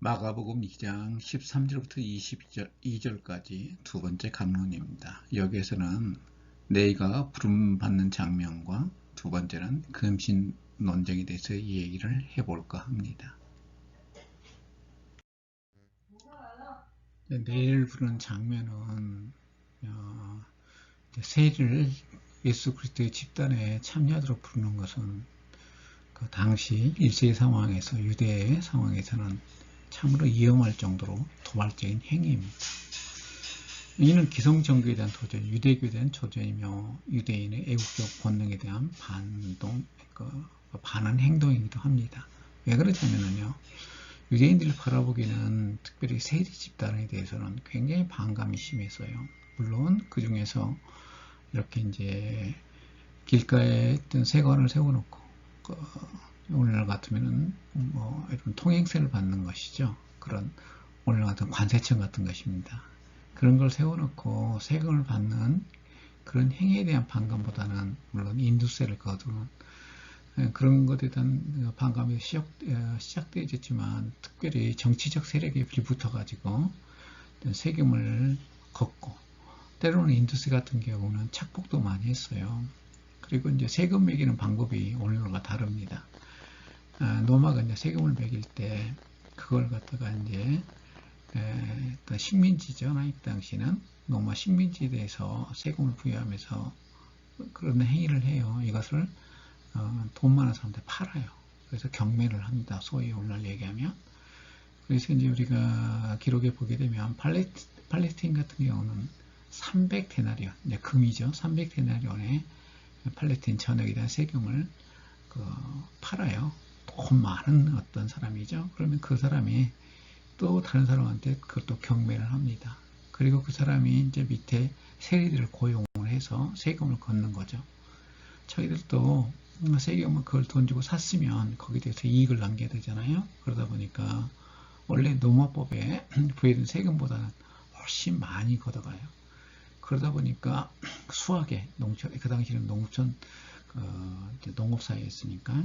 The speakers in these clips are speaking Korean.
마가복음 2장 13절부터 22절까지 두 번째 강론입니다. 여기에서는 네이가 부름받는 장면과 두 번째는 금신 논쟁에 대해서 이 얘기를 해볼까 합니다. 네이를 부르는 장면은 세리를 예수 그리스도의 집단에 참여하도록 부르는 것은 그 당시 1세기 상황에서 유대의 상황에서는 참으로 위험할 정도로 도발적인 행위입니다. 이는 기성정교에 대한 도전, 유대교에 대한 도전이며 유대인의 애국적 본능에 대한 반한 행동이기도 합니다. 왜 그러냐면요, 유대인들을 바라보기에는 특별히 세리 집단에 대해서는 굉장히 반감이 심해서요. 물론 그 중에서 이렇게 이제 길가에 어떤 세관을 세워놓고 오늘날 같으면은 이런 통행세를 받는 것이죠. 그런 오늘날 같은 관세청 같은 것입니다. 그런 걸 세워놓고 세금을 받는 그런 행위에 대한 반감보다는 물론 인두세를 거두는 그런 것에 대한 반감이 시작되어졌지만 특별히 정치적 세력에 빌붙어가지고 세금을 걷고 때로는 인두세 같은 경우는 착복도 많이 했어요. 그리고 이제 세금 매기는 방법이 오늘과 다릅니다. 노마가 이제 세금을 매길 때 그걸 갖다가 이제 식민지죠. 이 당시는 노마 식민지에 대해서 세금을 부여하면서 그런 행위를 해요. 이것을 돈 많은 사람한테 팔아요. 그래서 경매를 합니다. 소위 오늘날 얘기하면. 그래서 이제 우리가 기록에 보게 되면 팔레스타인 같은 경우는 300데나리온, 이제 금이죠. 300데나리온에 팔레스타인 전역에 대한 세금을 팔아요. 돈 많은 어떤 사람이죠. 그러면 그 사람이 또 다른 사람한테 그것도 경매를 합니다. 그리고 그 사람이 이제 밑에 세리들을 고용을 해서 세금을 걷는 거죠. 저희들도 세금을 그걸 돈 주고 샀으면 거기에 대해서 이익을 남겨야 되잖아요. 그러다 보니까 원래 농업법에 부여된 세금보다는 훨씬 많이 걷어가요. 그러다 보니까 수학에 그 당시에는 농촌 농업사회였으니까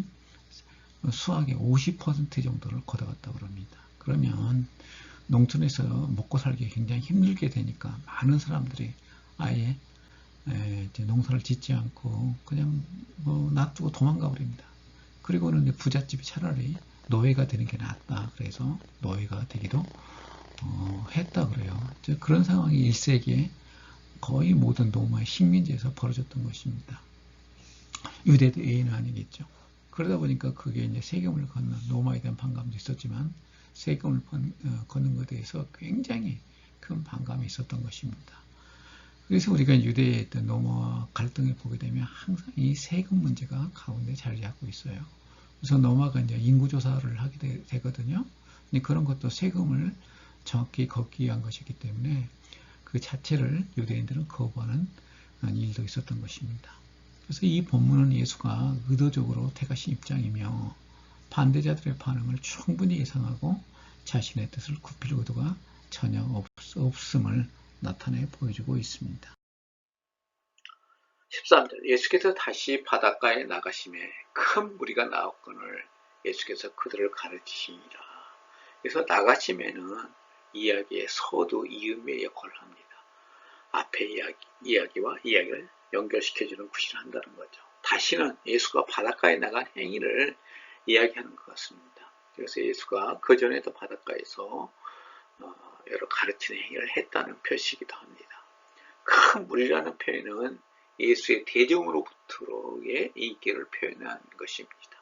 수학의 50% 정도를 걷어갔다고 합니다. 그러면 농촌에서 먹고 살기 굉장히 힘들게 되니까 많은 사람들이 아예 이제 농사를 짓지 않고 그냥 놔두고 도망가 버립니다. 그리고는 부잣집이 차라리 노예가 되는 게 낫다. 그래서 노예가 되기도 했다 그래요. 그런 상황이 1세기에 거의 모든 노마의 식민지에서 벌어졌던 것입니다. 유대도 예외는 아니겠죠. 그러다 보니까 그게 이제 세금을 걷는 노마에 대한 반감도 있었지만 세금을 걷는 것에 대해서 굉장히 큰 반감이 있었던 것입니다. 그래서 우리가 유대의 어떤 노마와 갈등을 보게 되면 항상 이 세금 문제가 가운데 자리 잡고 있어요. 그래서 노마가 이제 인구조사를 하게 되거든요. 그런 것도 세금을 정확히 걷기 위한 것이기 때문에 그 자체를 유대인들은 거부하는 일도 있었던 것입니다. 그래서 이 본문은 예수가 의도적으로 택하신 입장이며 반대자들의 반응을 충분히 예상하고 자신의 뜻을 굽힐 의도가 전혀 없음을 나타내 보여주고 있습니다. 13절 예수께서 다시 바닷가에 나가심에 큰 무리가 나왔거늘 예수께서 그들을 가르치시니라. 그래서 나가심에는 이야기의 서두 이음의 역할을 합니다. 앞의 이야기와 이야기를 연결시켜주는 구실을 한다는 거죠. 다시는 예수가 바닷가에 나간 행위를 이야기하는 것 같습니다. 그래서 예수가 그 전에도 바닷가에서 여러 가르치는 행위를 했다는 표시이기도 합니다. 큰 무리라는 표현은 예수의 대중으로부터의 인기를 표현한 것입니다.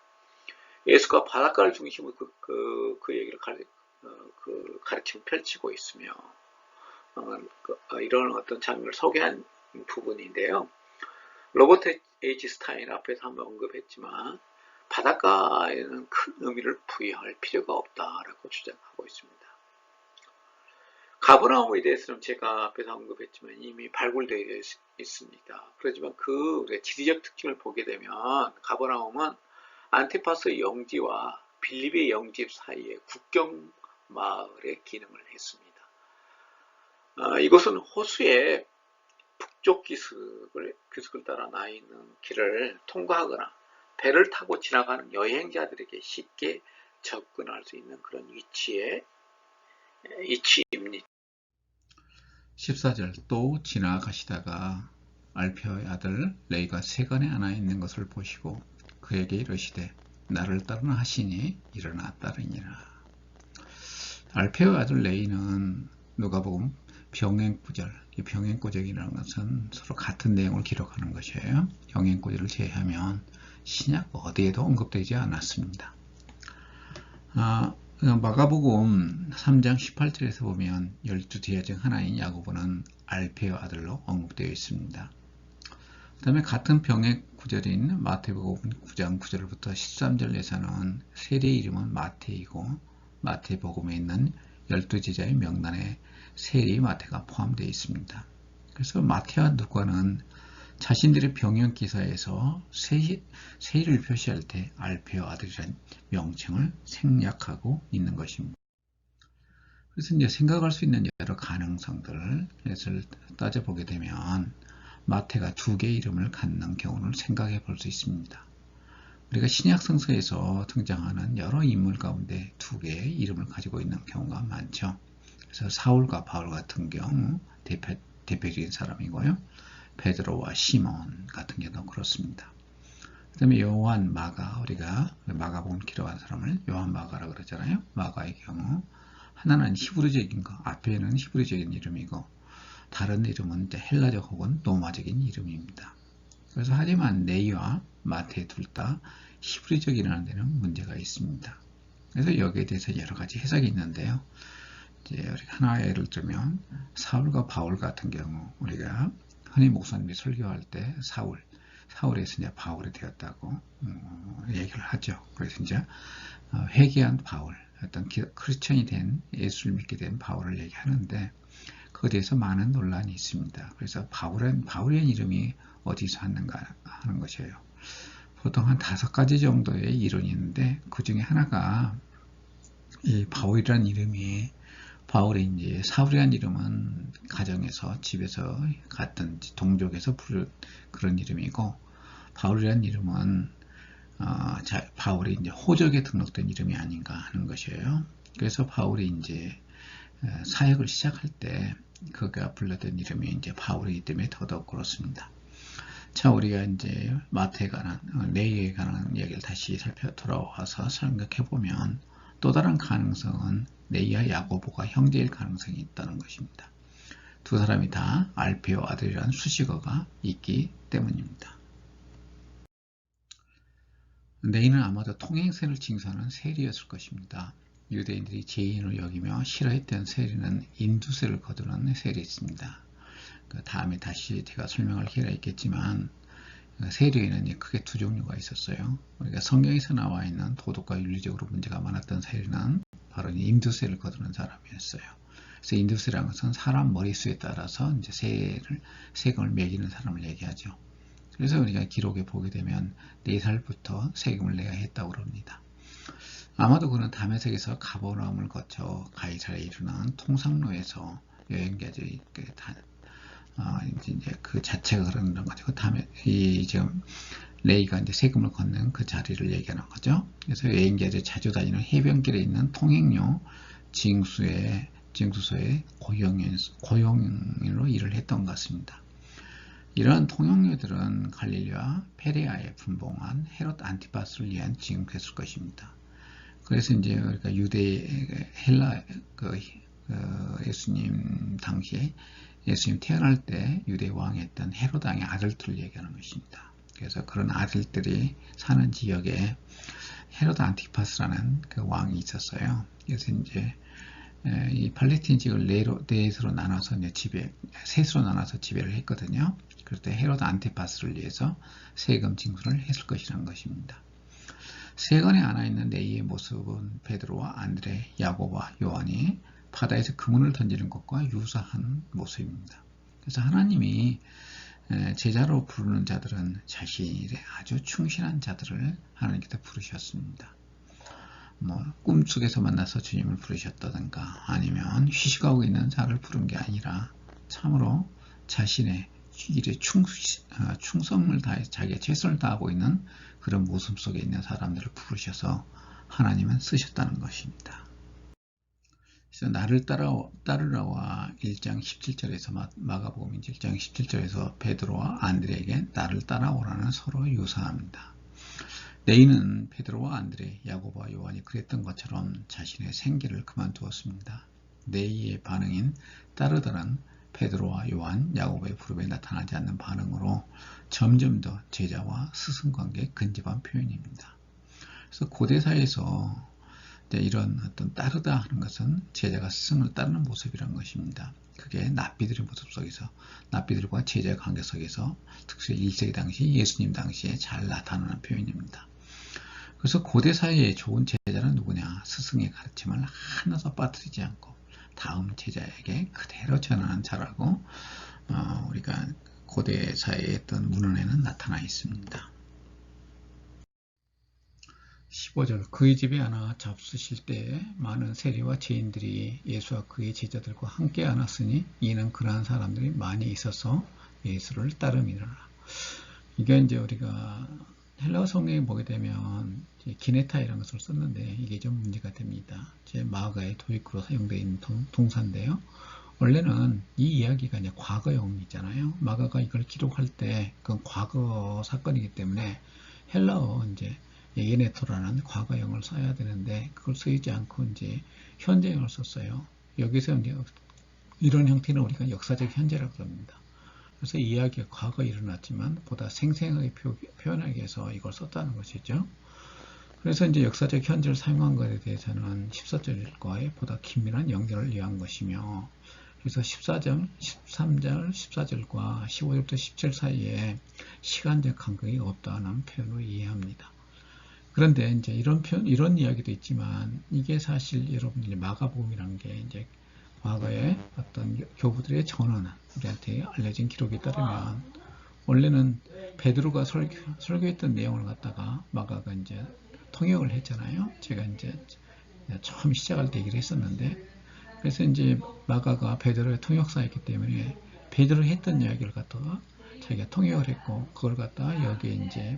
예수가 바닷가를 중심으로 그 얘기를 가르침을 펼치고 있으며 이런 어떤 장면을 소개한 부분인데요. 로버트 H. 스타인 앞에서 한번 언급했지만 바닷가에는 큰 의미를 부여할 필요가 없다라고 주장하고 있습니다. 가버나움에 대해서는 제가 앞에서 언급했지만 이미 발굴되어 있습니다. 그렇지만 그 지리적 특징을 보게 되면 가버나움은 안티파스 영지와 빌립의 영지 사이에 국경 마을의 기능을 했습니다. 이곳은 호수의 북쪽 기슭을 따라 나 있는 길을 통과하거나 배를 타고 지나가는 여행자들에게 쉽게 접근할 수 있는 그런 위치에 이치입니다. 14절 또 지나가시다가 알페아의 아들 레이가 세간에 안아 있는 것을 보시고 그에게 이르시되 나를 따르나 하시니 일어나 따르니라. 알페아의 아들 레이는 누가복음 병행구절, 이 병행구절이라는 것은 서로 같은 내용을 기록하는 것이에요. 병행구절을 제외하면 신약 어디에도 언급되지 않았습니다. 마가복음 3장 18절에서 보면 12제자 중 하나인 야고보는 알페의 아들로 언급되어 있습니다. 그 다음에 같은 병의 구절인 마태복음 9장 9절부터 13절에서는 세리의 이름은 마태이고 마태복음에 있는 12제자의 명단에 세리 마태가 포함되어 있습니다. 그래서 마태와 누가는 자신들의 병영 기사에서 세리를 표시할 때 알페의 아들이라는 명칭을 생략하고 있는 것입니다. 그래서 이제 생각할 수 있는 여러 가능성들을 따져보게 되면 마태가 두 개의 이름을 갖는 경우를 생각해 볼 수 있습니다. 우리가 신약 성서에서 등장하는 여러 인물 가운데 두 개의 이름을 가지고 있는 경우가 많죠. 그래서 사울과 바울 같은 경우 대표적인 사람이고요. 베드로와 시몬 같은 경우도 그렇습니다. 그 다음에 요한, 마가, 우리가 마가복음 기록한 사람을 요한 마가라고 그러잖아요. 마가의 경우 하나는 히브리적인 거, 앞에는 히브리적인 이름이고 다른 이름은 이제 헬라적 혹은 로마적인 이름입니다. 그래서 하지만 네이와 마태 둘 다 히브리적이라는 데는 문제가 있습니다. 그래서 여기에 대해서 여러 가지 해석이 있는데요. 이제 우리가 하나 예를 들면 사울과 바울 같은 경우 우리가 흔히 목사님이 설교할 때 사울에서 이제 바울이 되었다고 얘기를 하죠. 그래서 이제 회개한 바울, 어떤 크리스천이 된 예수를 믿게 된 바울을 얘기하는데 그에 대해서 많은 논란이 있습니다. 그래서 바울의 이름이 어디서 왔는가 하는 것이에요. 보통 한 5가지 정도의 이론이 있는데 그 중에 하나가 이 바울이라는 이름이 바울이 이제 사울이라는 이름은 가정에서 집에서 갔던 동족에서 부른 그런 이름이고 바울이라는 이름은 바울이 이제 호적에 등록된 이름이 아닌가 하는 것이에요. 그래서 바울이 이제 사역을 시작할 때 그가 불렀던 이름이 이제 바울이기 때문에 더더욱 그렇습니다. 자, 우리가 이제 마태에 관한 레이에 관한 이야기를 다시 돌아와서 생각해 보면 또 다른 가능성은 레이와 야고보가 형제일 가능성이 있다는 것입니다. 두 사람이 다 알페오 아들이라는 수식어가 있기 때문입니다. 레이는 아마도 통행세를 징수하는 세리였을 것입니다. 유대인들이 죄인으로 여기며 싫어했던 세리는 인두세를 거두는 세리였습니다. 그 다음에 다시 제가 설명할 기회가 있겠지만 세리에는 크게 두 종류가 있었어요. 우리가 성경에서 나와 있는 도덕과 윤리적으로 문제가 많았던 세리는 바로 인두세를 거두는 사람이었어요. 그래서 인두세라는 것은 사람 머릿수에 따라서 이제 세금을 매기는 사람을 얘기하죠. 그래서 우리가 기록에 보게 되면 4살부터 세금을 내야 했다고 합니다. 아마도 그는 다메섹에서 가버나움을 거쳐 가이사랴에 이르는 통상로에서 여행자들이 이제 그 자체가 그런 거죠. 그 다음에 지금 레이가 이제 세금을 걷는 그 자리를 얘기하는 거죠. 그래서 여행자들이 자주 다니는 해변길에 있는 통행료 징수소에 고용인으로 일을 했던 것 같습니다. 이러한 통용료들은 갈릴리와 페레아에 분봉한 헤롯 안티파스를 위한 징수했을 것입니다. 그래서 이제 우리가 예수님 당시에 예수님 태어날 때 유대 왕이었던 헤롯 왕의 아들들을 얘기하는 것입니다. 그래서 그런 아들들이 사는 지역에 헤롯 안티파스라는 그 왕이 있었어요. 그래서 이제 이 팔레스틴 지역을 넷으로 나눠서 셋으로 나눠서 지배를 했거든요. 그럴 때 헤롯 안티파스를 위해서 세금 징수를 했을 것이라는 것입니다. 세간에 안아있는 레이의 모습은 베드로와 안드레, 야고보와 요한이 바다에서 그물을 던지는 것과 유사한 모습입니다. 그래서 하나님이 제자로 부르는 자들은 자신의 아주 충실한 자들을 하나님께서 부르셨습니다. 꿈속에서 만나서 주님을 부르셨다든가 아니면 휴식하고 있는 자를 부른 게 아니라 참으로 자신의 일에 충성을 다해 자기의 최선을 다하고 있는 그런 모습 속에 있는 사람들을 부르셔서 하나님은 쓰셨다는 것입니다. 그래서 나를 따르라와 1장 17절에서 마가복음 1장 17절에서 베드로와 안드레에게 나를 따라오라는 서로 유사합니다. 네이는 베드로와 안드레, 야고보와 요한이 그랬던 것처럼 자신의 생계를 그만두었습니다. 네이의 반응인 따르다는 베드로와 요한, 야고보의 부름에 나타나지 않는 반응으로 점점 더 제자와 스승관계에 근접한 표현입니다. 그래서 고대사에서 이런 어떤 따르다 하는 것은 제자가 스승을 따르는 모습이라는 것입니다. 그게 납비들의 모습 속에서, 납비들과 제자 관계 속에서 특히 1세기 당시 예수님 당시에 잘 나타나는 표현입니다. 그래서 고대사회의 좋은 제자는 누구냐? 스승의 가르침을 하나도 빠뜨리지 않고 다음 제자에게 그대로 전하는 자라고 우리가 고대사회의 어떤 문헌에는 나타나 있습니다. 15절 그의 집에 하나 잡수실 때 많은 세리와 죄인들이 예수와 그의 제자들과 함께 앉았으니 이는 그러한 사람들이 많이 있어서 예수를 따름이라. 이게 이제 우리가 헬라어 성경에 보게 되면 기네타이라는 것을 썼는데 이게 좀 문제가 됩니다. 제 마가의 도입구로 사용되어 있는 동사인데요. 원래는 이 이야기가 이제 과거형이잖아요. 마가가 이걸 기록할 때 그건 과거 사건이기 때문에 헬라어 이제 예네토라는 과거형을 써야 되는데 그걸 쓰이지 않고 이제 현재형을 썼어요. 여기서 이제 이런 형태는 우리가 역사적 현재라고 합니다. 그래서 이야기가 과거에 일어났지만 보다 생생하게 표현하기 위해서 이걸 썼다는 것이죠. 그래서 이제 역사적 현재를 사용한 것에 대해서는 14절과의 보다 긴밀한 연결을 위한 것이며, 그래서 14절, 13절, 14절과 15절부터 17절 사이에 시간적 간격이 없다는 표현으로 이해합니다. 그런데 이제 이런 이야기도 있지만 이게 사실 여러분들이 마가복음이라는 게 이제 과거에 어떤 교부들의 전언, 우리한테 알려진 기록에 따르면 원래는 베드로가 설교했던 내용을 갖다가 마가가 이제 통역을 했잖아요. 제가 이제 처음 시작할 때 얘기를 했었는데, 그래서 이제 마가가 베드로의 통역사였기 때문에 베드로 했던 이야기를 갖다가 자기가 통역을 했고 그걸 갖다가 여기에 이제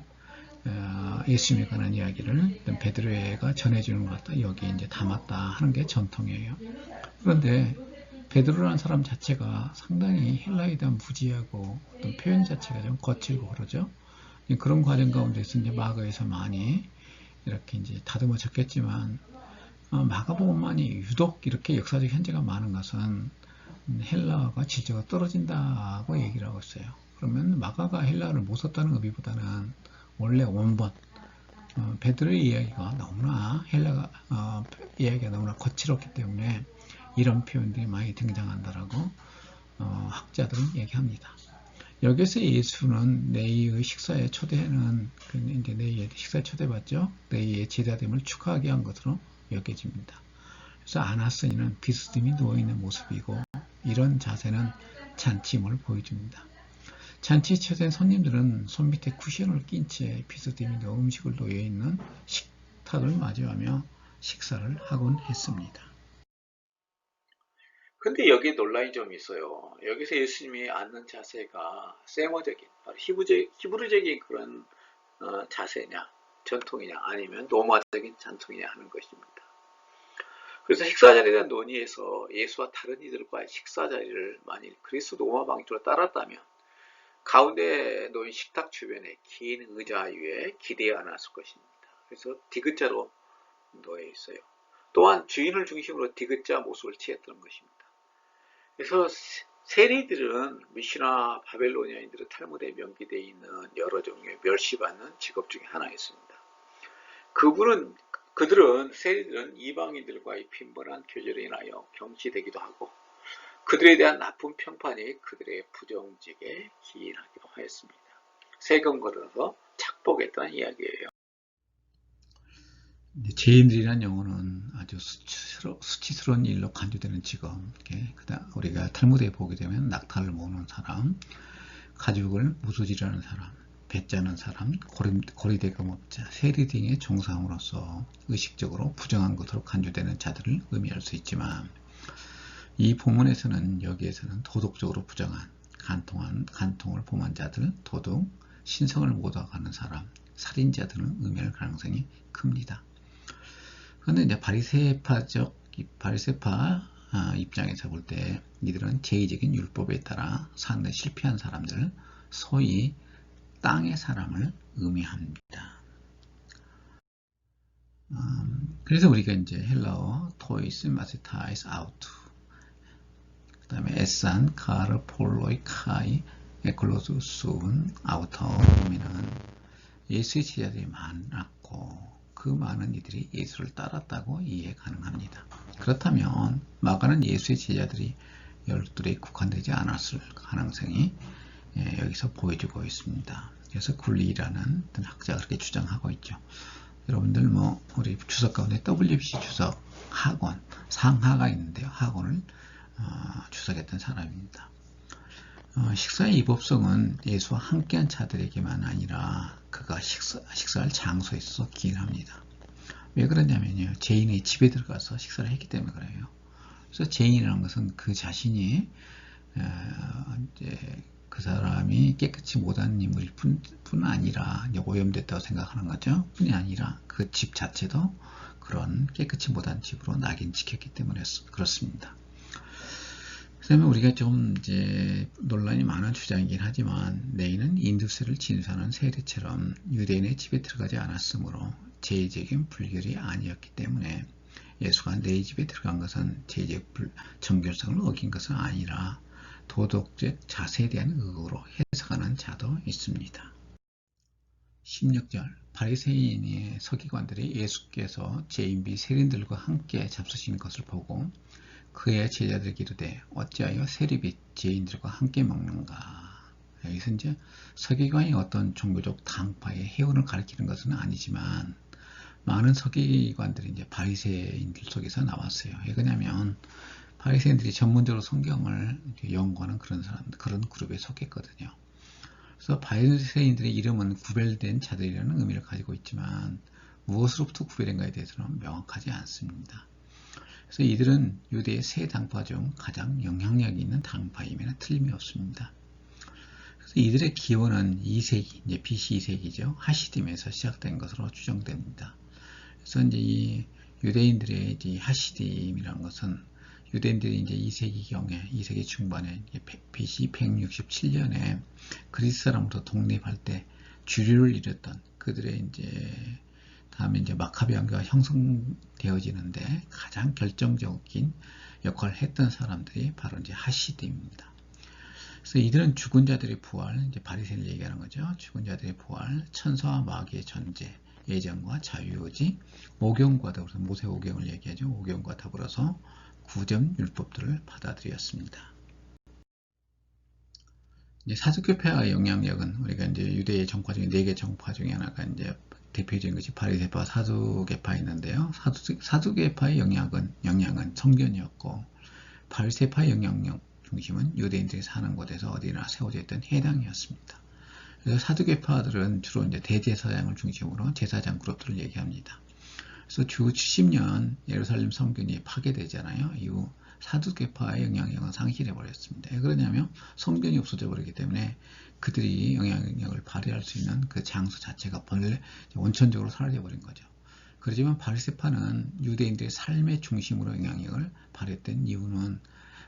예수님에 관한 이야기를 베드로가 전해주는 것 같다 여기에 이제 담았다 하는 게 전통이에요. 그런데 베드로라는 사람 자체가 상당히 헬라에 대한 무지하고 어떤 표현 자체가 좀 거칠고 그러죠. 그런 과정 가운데서 이제 마가에서 많이 이렇게 이제 다듬어 적겠지만 마가복음만이 유독 이렇게 역사적 현재가 많은 것은 헬라어가 질적으로 떨어진다고 얘기를 하고 있어요. 그러면 마가가 헬라어를 못 썼다는 의미보다는 원래 원본 베드로의 이야기가 너무나 이야기가 너무나 거칠었기 때문에 이런 표현들이 많이 등장한다라고 학자들은 얘기합니다. 여기서 예수는 네이의 식사에 초대하는 이제 네이의 식사에 초대받죠. 네이의 제자됨을 축하하게 한 것으로 여겨집니다. 그래서 아나스니는 비스듬히 누워있는 모습이고 이런 자세는 잔치임을 보여줍니다. 잔치에 초대된 손님들은 손밑에 쿠션을 낀 채 비스듬히 음식을 놓여있는 식탁을 마주하며 식사를 하곤 했습니다. 근데 여기에 논란이 좀 있어요. 여기서 예수님이 앉는 자세가 세머적인, 히브리적인 그런 자세냐, 전통이냐, 아니면 로마적인 전통이냐 하는 것입니다. 그래서 식사 자리에 대한 논의에서 예수와 다른 이들과의 식사 자리를 만일 그리스 로마 방식으로 따랐다면 가운데 놓인 식탁 주변에 긴 의자 위에 기대어 앉았을 것입니다. 그래서 디귿자로 놓여 있어요. 또한 주인을 중심으로 디귿자 모습을 취했던 것입니다. 그래서 세리들은 미시나 바벨로니아인들의 탈무드에 명기되어 있는 여러 종류의 멸시받는 직업 중에 하나였습니다. 세리들은 이방인들과의 빈번한 교제로 인하여 경시되기도 하고 그들에 대한 나쁜 평판이 그들의 부정직에 기인하기도 하였습니다. 세금 걸어서 착복했다는 이야기예요. 죄인들이란 용어는 아주 수치스러운 일로 간주되는 직업. 우리가 탈무드에 보게 되면 낙타를 모으는 사람, 가죽을 무소질하는 사람, 배짜는 사람, 고리대금업자, 세리 등의 종사함으로써 의식적으로 부정한 것으로 간주되는 자들을 의미할 수 있지만 이 본문에서는 여기에서는 도덕적으로 부정한 간통을 범한 자들, 도둑, 신성을 모독하는 사람, 살인자들은 의미할 가능성이 큽니다. 그런데 이제 바리새파 입장에서 볼 때 이들은 제의적인 율법에 따라 사는데 실패한 사람들, 소위 땅의 사람을 의미합니다. 그래서 우리가 이제 헬라어 토이스, 마세타이스, 아우트, 그 다음에 에산, 카르, 폴로이, 카이, 에클로수스, 아우터 보면은 예수의 제자들이 많았고 그 많은 이들이 예수를 따랐다고 이해 가능합니다. 그렇다면 마가는 예수의 제자들이 12에 국한되지 않았을 가능성이 여기서 보여주고 있습니다. 그래서 굴리라는 어떤 학자가 그렇게 주장하고 있죠. 여러분들 우리 주석 가운데 WBC 주석 학원 상하가 있는데요. 학원을 주석했던 사람입니다. 식사의 이법성은 예수와 함께한 자들에게만 아니라 그가 식사할 장소에 있어서 기인합니다. 왜 그러냐면요. 죄인의 집에 들어가서 식사를 했기 때문에 그래요. 그래서 죄인이라는 것은 그 자신이 이제 그 사람이 깨끗이 못한 인물일 뿐 아니라 오염됐다고 생각하는 거죠. 뿐이 아니라 그 집 자체도 그런 깨끗이 못한 집으로 낙인찍혔기 때문에 그렇습니다. 그다음에 우리가 좀 이제 논란이 많은 주장이긴 하지만 레위는 인두세를 진수하는 세례처럼 유대인의 집에 들어가지 않았으므로 제의적인 불결이 아니었기 때문에 예수가 레위 집에 들어간 것은 제의적 정결성을 어긴 것은 아니라 도덕적 자세에 대한 의구로 해석하는 자도 있습니다. 16절 바리새인의 서기관들이 예수께서 죄인비 세린들과 함께 잡수신 것을 보고 그의 제자들에게 이르되 어찌하여 세리비 죄인들과 함께 먹는가. 여기서 이제 서기관이 어떤 종교적 당파의 해운을 가리키는 것은 아니지만 많은 서기관들이 이제 바리새인들 속에서 나왔어요. 왜 그러냐면 바리새인들이 전문적으로 성경을 연구하는 그런 사람들, 그런 그룹에 속했거든요. 그래서 바리새인들의 이름은 구별된 자들이라는 의미를 가지고 있지만 무엇으로부터 구별된가에 대해서는 명확하지 않습니다. 그래서 이들은 유대의 세 당파 중 가장 영향력이 있는 당파임에는 틀림이 없습니다. 그래서 이들의 기원은 2세기, 이제 BC 2세기죠. 하시딤에서 시작된 것으로 추정됩니다. 그래서 이제 이 유대인들의 이제 하시딤이라는 것은 유대인들이 이제 2세기경에 2세기 중반에 BC 167년에 그리스 사람으로 독립할 때 주류를 이뤘던 그들의 이제 다음에 이제 마카비 왕조가 형성되어지는데 가장 결정적인 역할을 했던 사람들이 바로 이제 하시딤입니다. 그래서 이들은 죽은 자들의 부활, 이제 바리새인을 얘기하는 거죠. 죽은 자들의 부활, 천사와 마귀의 존재, 예정과 자유의지, 오경과 더불어서 모세 오경을 얘기하죠. 오경과 더불어서 9점 율법들을 받아들였습니다. 이제 사두개파의 영향력은 우리가 이제 유대의 정파 중에 4개 정파 중에 하나가 이제 대표적인 것이 바리새파 사두개파가 있는데요. 사두개파의 영향은 성전이었고 바리새파의 영향력 중심은 유대인들이 사는 곳에서 어디나 세워져 있던 회당이었습니다. 그래서 사두개파들은 주로 이제 대제사장을 중심으로 제사장 그룹들을 얘기합니다. 그래서 주 70년 예루살렘 성전이 파괴되잖아요. 이후 사두개파의 영향력은 상실해 버렸습니다. 왜 그러냐면 성전이 없어져 버리기 때문에 그들이 영향력을 발휘할 수 있는 그 장소 자체가 본래 원천적으로 사라져 버린 거죠. 그렇지만 바리새파는 유대인들의 삶의 중심으로 영향력을 발휘했던 이유는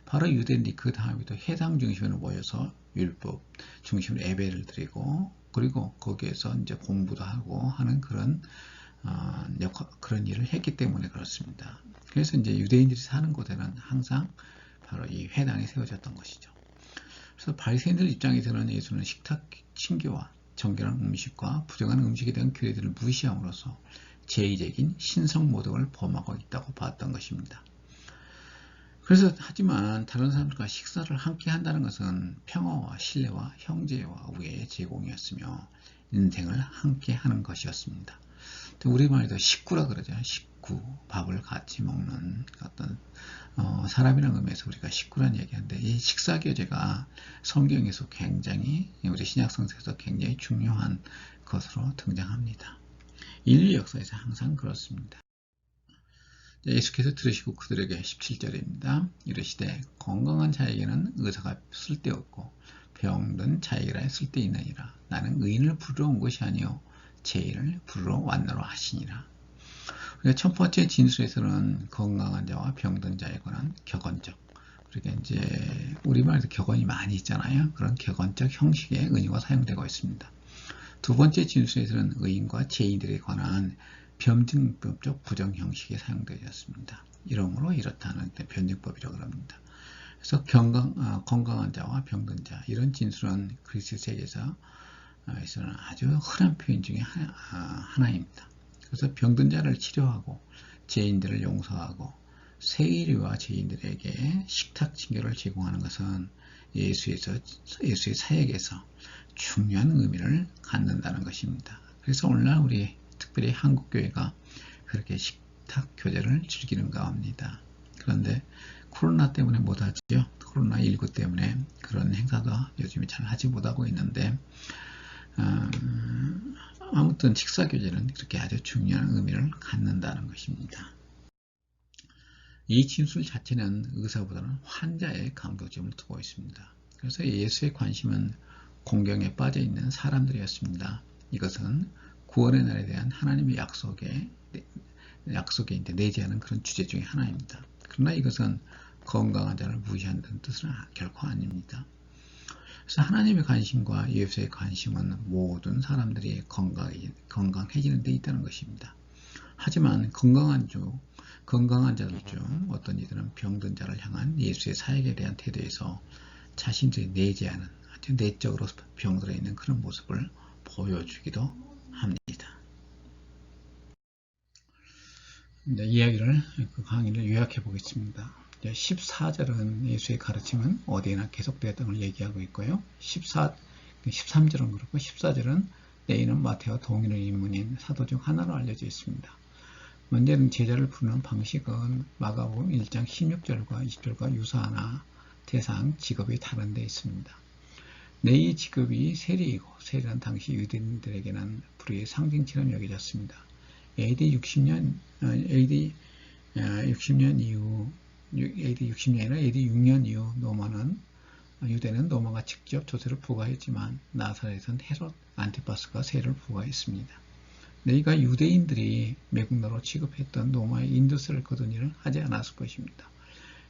바로 유대인들이 그 다음에도 회당 중심으로 모여서 율법 중심으로 예배를 드리고 그리고 거기에서 이제 공부도 하고 하는 그런 일을 했기 때문에 그렇습니다. 그래서 이제 유대인들이 사는 곳에는 항상 바로 이 회당이 세워졌던 것이죠. 그래서 바리새인들 입장에서는 예수는 식탁 신교와 정결한 음식과 부정한 음식에 대한 규례들을 무시함으로써 제의적인 신성 모독을 범하고 있다고 봤던 것입니다. 그래서 하지만 다른 사람들과 식사를 함께 한다는 것은 평화와 신뢰와 형제와 우애의 제공이었으며 인생을 함께 하는 것이었습니다. 우리말에도 식구라 그러죠. 식구, 밥을 같이 먹는 어떤 사람이라는 의미에서 우리가 식구라는 얘기하는데 이 식사교제가 성경에서 굉장히 우리 신약성서에서 굉장히 중요한 것으로 등장합니다. 인류 역사에서 항상 그렇습니다. 예수께서 들으시고 그들에게 17절입니다. 이르시되 건강한 자에게는 의사가 쓸데없고 병든 자에게라 쓸데있느니라. 나는 의인을 부르러 온 것이 아니요 죄인을 부르러 왔노라 하시니라. 첫 번째 진술에서는 건강한 자와 병든 자에 관한 격언적, 그러니까 이제 우리말에서 격언이 많이 있잖아요. 그런 격언적 형식의 은유가 사용되고 있습니다. 두 번째 진술에서는 의인과 죄인들에 관한 변증법적 부정 형식이 사용되었습니다. 이러므로 이렇다는 변증법이라고 합니다. 그래서 건강한 자와 병든 자, 이런 진술은 그리스 세계에서는 아주 흔한 표현 중에 하나입니다. 그래서 병든 자를 치료하고 죄인들을 용서하고 세리와 죄인들에게 식탁 친교를 제공하는 것은 예수의 사역에서 중요한 의미를 갖는다는 것입니다. 그래서 오늘날 우리 특별히 한국교회가 그렇게 식탁 교제를 즐기는가 합니다. 그런데 코로나 때문에 못하죠. 코로나19 때문에 그런 행사도 요즘에 잘 하지 못하고 있는데 아무튼 식사교제는 그렇게 아주 중요한 의미를 갖는다는 것입니다. 이 진술 자체는 의사보다는 환자의 강조점을 두고 있습니다. 그래서 예수의 관심은 공경에 빠져 있는 사람들이었습니다. 이것은 구원의 날에 대한 하나님의 약속에 이제 내재하는 그런 주제 중에 하나입니다. 그러나 이것은 건강한 자를 무시한다는 뜻은 결코 아닙니다. 그래서 하나님의 관심과 예수의 관심은 모든 사람들이 건강해지는 데 있다는 것입니다. 하지만 건강한 자들 중 어떤 이들은 병든 자를 향한 예수의 사역에 대한 태도에서 자신들이 내재하는 아주 내적으로 병들어 있는 그런 모습을 보여주기도 합니다. 이야기를 그 강의를 요약해 보겠습니다. 14절은 예수의 가르침은 어디에나 계속되었던 걸 얘기하고 있고요. 13절은 그렇고 14절은 내인은 마태와 동일한 인문인 사도 중 하나로 알려져 있습니다. 문제는 제자를 부르는 방식은 마가복음 1장 16절과 20절과 유사하나 대상, 직업이 다른 데 있습니다. 내 직업이 세리이고 세리는 당시 유대인들에게는 불의의 상징처럼 여겨졌습니다. AD 60년 이후 AD 60년이 아니라 AD 6년 이후 유대는 로마가 직접 조세를 부과했지만 나사렛은 헤롯 안티파스가 세를 부과했습니다. 너희가 유대인들이 매국노로 취급했던 로마의 인도세를 거둔 일을 하지 않았을 것입니다.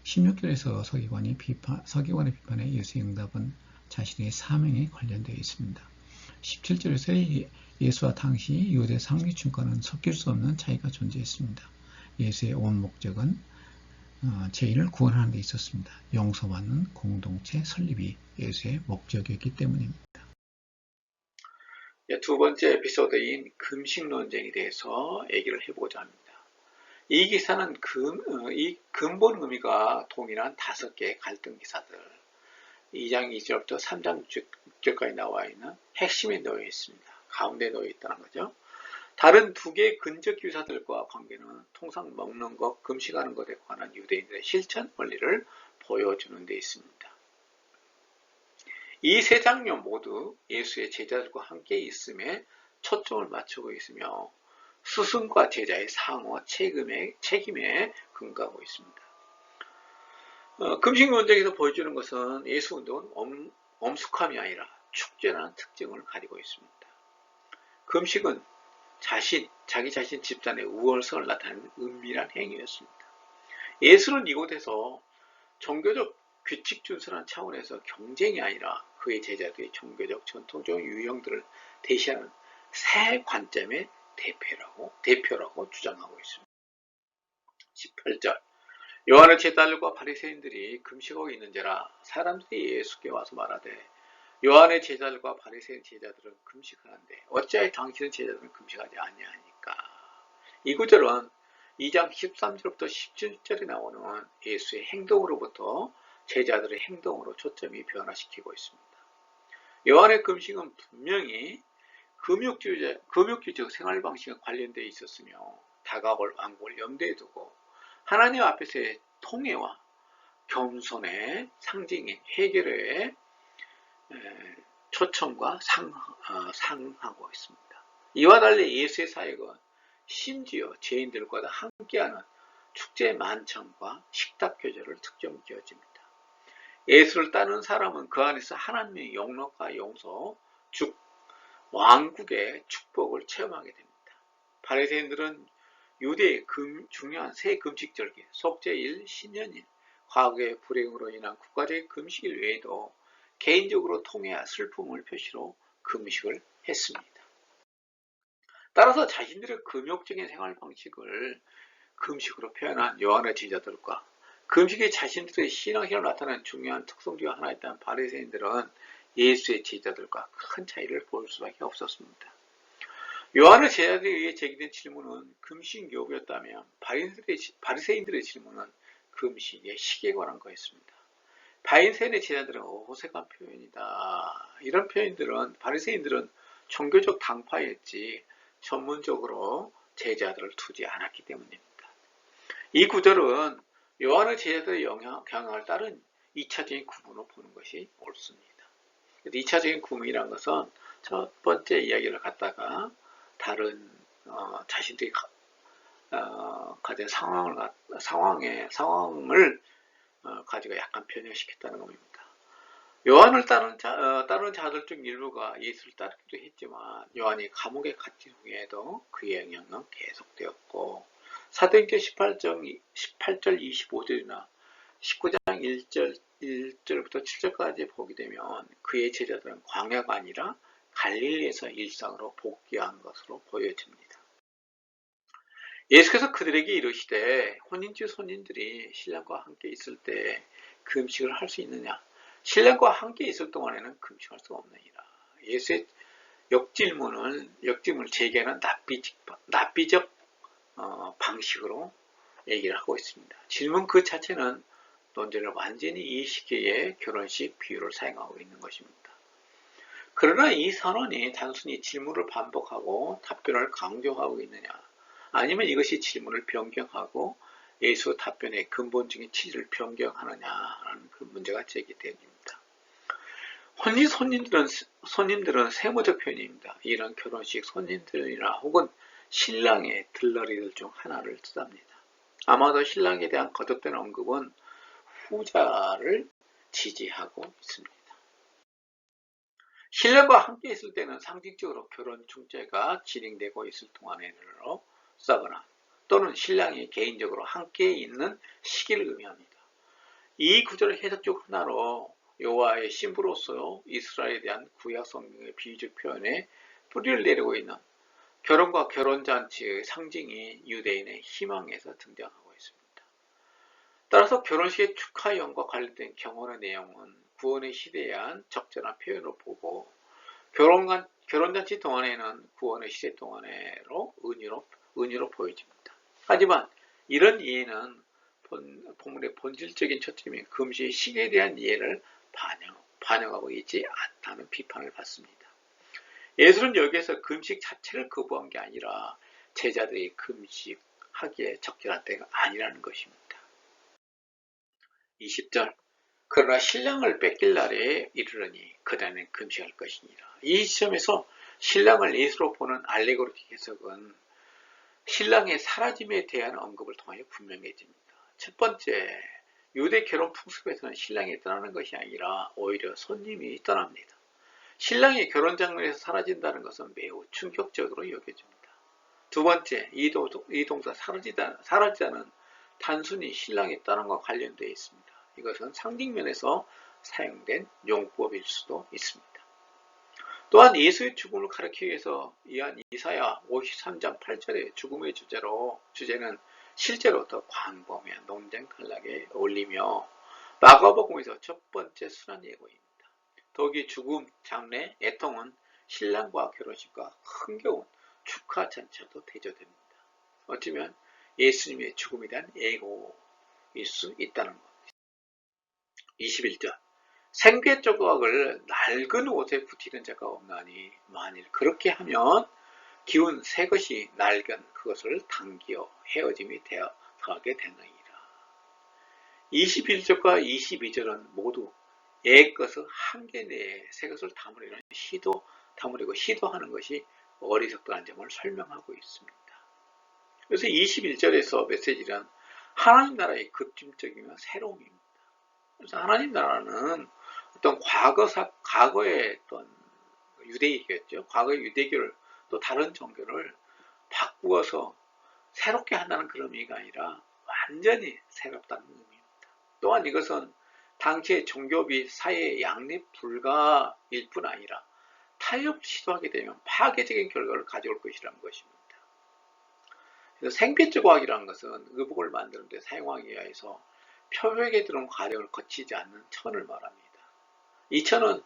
16절에서 서기관의 비판에 예수의 응답은 자신의 사명에 관련되어 있습니다. 17절에서 예수와 당시 유대 상류층과는 섞일 수 없는 차이가 존재했습니다. 예수의 온 목적은 죄인을 구원하는 데 있었습니다. 용서받는 공동체 설립이 예수의 목적이었기 때문입니다. 두 번째 에피소드인 금식 논쟁에 대해서 얘기를 해보고자 합니다. 이 기사는 이 근본 의미가 동일한 5개의 갈등 기사들, 2장 2절부터 3장 6절까지 나와 있는 핵심이 놓여 있습니다. 가운데 놓여 있다는 거죠. 다른 2개의 근접 기사들과 관계는 통상 먹는 것, 금식하는 것에 관한 유대인들의 실천 원리를 보여주는 데 있습니다. 이 3장면 모두 예수의 제자들과 함께 있음에 초점을 맞추고 있으며 스승과 제자의 상호 책임에 근거하고 있습니다. 금식 논쟁에서 보여주는 것은 예수 운동은 엄숙함이 아니라 축제라는 특징을 가지고 있습니다. 금식은 자기 자신 집단의 우월성을 나타내는 은밀한 행위였습니다. 예수는 이곳에서 종교적 규칙 준수라는 차원에서 경쟁이 아니라 그의 제자들의 종교적 전통적 유형들을 대시하는 새 관점의 대표라고 주장하고 있습니다. 18절 요한의 제자들과 바리새인들이 금식하고 있는지라 사람들이 예수께 와서 말하되 요한의 제자들과 바리새인 제자들은 금식하는데 어찌하여 당신의 제자들은 금식하지 아니하니까. 이 구절은 2장 13절부터 17절에 나오는 예수의 행동으로부터 제자들의 행동으로 초점이 변화시키고 있습니다. 요한의 금식은 분명히 금욕주의적 생활 방식과 관련되어 있었으며 다가올 왕국을 염두에 두고 하나님 앞에서의 통회와 겸손의 상징인 회개의 초점과 상하고 있습니다. 이와 달리 예수의 사역은 심지어 죄인들과 함께하는 축제 만찬과 식탁 교제를 특정 지어집니다. 예수를 따르는 사람은 그 안에서 하나님의 영록과 용서, 즉 왕국의 축복을 체험하게 됩니다. 바리새인들은 유대의 중요한 새 금식절기, 속죄일, 신년일, 과거의 불행으로 인한 국가적인 금식일 외에도 개인적으로 통해야 슬픔을 표시로 금식을 했습니다. 따라서 자신들의 금욕적인 생활 방식을 금식으로 표현한 요한의 제자들과 금식이 자신들의 신앙생활을 나타내는 중요한 특성 중 하나였던 바리새인들은 예수의 제자들과 큰 차이를 볼 수밖에 없었습니다. 요한의 제자들에 의해 제기된 질문은 금식 여부였다면 바리새인들의 질문은 금식의 시기에 관한 거였습니다. 바리새인의 제자들은 어색한 표현이다. 이런 표현들은 바리새인들은 종교적 당파였지 전문적으로 제자들을 두지 않았기 때문입니다. 이 구절은 요한의 제자들의 경향을 따른 2차적인 구분으로 보는 것이 옳습니다. 2차적인 구분이라는 것은 첫 번째 이야기를 갖다가 다른 자신들이 가진 상황을 가지고 약간 변형시켰다는 겁니다. 요한을 따르는 자들 중 일부가 예수를 따르기도 했지만 요한이 감옥에 갇힌 후에도 그의 영향은 계속되었고 사도행전 18장 25절이나 19장 1절부터 7절까지 보게 되면 그의 제자들은 광야가 아니라 갈릴리에서 일상으로 복귀한 것으로 보여집니다. 예수께서 그들에게 이르시되 혼인주 손님들이 신랑과 함께 있을 때 금식을 할 수 있느냐? 신랑과 함께 있을 동안에는 금식할 수 없느니라. 예수의 역질문을 제기하는 납비적 방식으로 얘기를 하고 있습니다. 질문 그 자체는 논제를 완전히 이해시키기에 결혼식 비유를 사용하고 있는 것입니다. 그러나 이 선언이 단순히 질문을 반복하고 답변을 강조하고 있느냐, 아니면 이것이 질문을 변경하고 예수 답변의 근본적인 취지를 변경하느냐라는 그 문제가 제기됩니다. 혼인 손님들은 세무적 표현입니다. 이런 결혼식 손님들이나 혹은 신랑의 들러리들 중 하나를 뜻합니다. 아마도 신랑에 대한 거듭된 언급은 후자를 지지하고 있습니다. 신랑과 함께 있을 때는 상징적으로 결혼 중재가 진행되고 있을 동안으로 쓰거나 또는 신랑이 개인적으로 함께 있는 시기를 의미합니다. 이 구절을 해석적 하나로 여호와의 신부로서 이스라엘에 대한 구약 성경의 비유적 표현에 뿌리를 내리고 있는 결혼과 결혼잔치의 상징이 유대인의 희망에서 등장하고 있습니다. 따라서 결혼식의 축하연과 관련된 경험의 내용은 구원의 시대에 대한 적절한 표현으로 보고 결혼잔치 동안에는 구원의 시대 동안으로 은유로 보여집니다. 하지만 이런 이해는 본문의 본질적인 초점인 금식의 시기에 대한 이해를 반영하고 있지 않다는 비판을 받습니다. 예수는 여기에서 금식 자체를 거부한 게 아니라 제자들이 금식하기에 적절한 때가 아니라는 것입니다. 20절 그러나 신랑을 뺏길 날에 이르러니 그날은 금식할 것이니라. 이 시점에서 신랑을 예수로 보는 알레고리적 해석은 신랑의 사라짐에 대한 언급을 통하여 분명해집니다. 첫 번째, 유대 결혼 풍습에서는 신랑이 떠나는 것이 아니라 오히려 손님이 떠납니다. 신랑이 결혼 장면에서 사라진다는 것은 매우 충격적으로 여겨집니다. 두 번째, 이 동사 사라지다는 단순히 신랑이 떠난 것과 관련되어 있습니다. 이것은 상징면에서 사용된 용법일 수도 있습니다. 또한 예수의 죽음을 가리키기 위해서 이사야 53장 8절의 죽음의 주제는 실제로 더 광범위한 논쟁 단락에 어울리며 마가복음에서 첫 번째 순환 예고입니다. 더욱이 죽음, 장례, 애통은 신랑과 결혼식과 흥겨운 축하 잔치도 대조됩니다. 어쩌면 예수님의 죽음에 대한 예고일 수 있다는 것. 21절 생괴 조각을 낡은 옷에 붙이는 자가 없나니 만일 그렇게 하면 기운 새 것이 낡은 그것을 당기어 헤어짐이 되어 더하게 되느니라. 21절과 22절은 모두 옛 것을 한계 내에 새 것을 담으려고 시도하는 것이 어리석다는 점을 설명하고 있습니다. 그래서 21절에서 메시지는 하나님 나라의 급진적이며 새로움입니다. 그래서 하나님 나라는 어떤 과거의 어떤 유대교였죠. 과거의 유대교를 또 다른 종교를 바꾸어서 새롭게 한다는 그런 의미가 아니라 완전히 새롭다는 의미입니다. 또한 이것은 당시의 종교 및 사회의 양립 불가일 뿐 아니라 타협을 시도하게 되면 파괴적인 결과를 가져올 것이라는 것입니다. 그래서 생필조각이라는 것은 의복을 만드는 데 사용하기 위해서 표백에 들어온 과정을 거치지 않는 천을 말합니다. 이 천은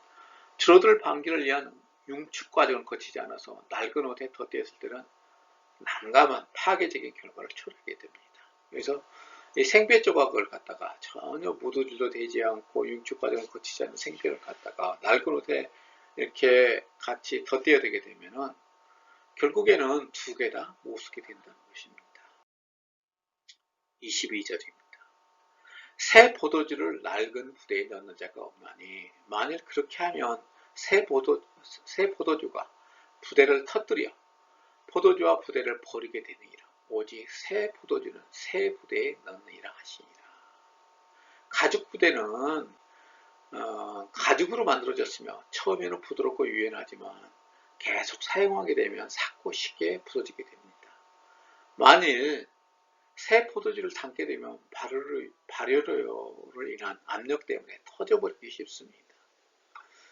줄어들 방기를 위한 융축 과정을 거치지 않아서 낡은 옷에 덧대었을 때는 난감한 파괴적인 결과를 초래하게 됩니다. 그래서 이 생배 조각을 갖다가 전혀 묻어질도 되지 않고 융축 과정을 거치지 않는 생배를 갖다가 낡은 옷에 이렇게 같이 덧대어야 되게 되면은 결국에는 두 개 다 못 쓰게 된다는 것입니다. 22절입니다. 새 포도주를 낡은 부대에 넣는 자가 없나니 만일 그렇게 하면 새 포도주가 부대를 터뜨려 포도주와 부대를 버리게 되느니라. 오직 새 포도주는 새 부대에 넣느니라 하시니라. 가죽 부대는 가죽으로 만들어졌으며 처음에는 부드럽고 유연하지만 계속 사용하게 되면 삭고 쉽게 부서지게 됩니다. 만일 새 포도주를 담게 되면 발효를 인한 압력 때문에 터져버리기 쉽습니다.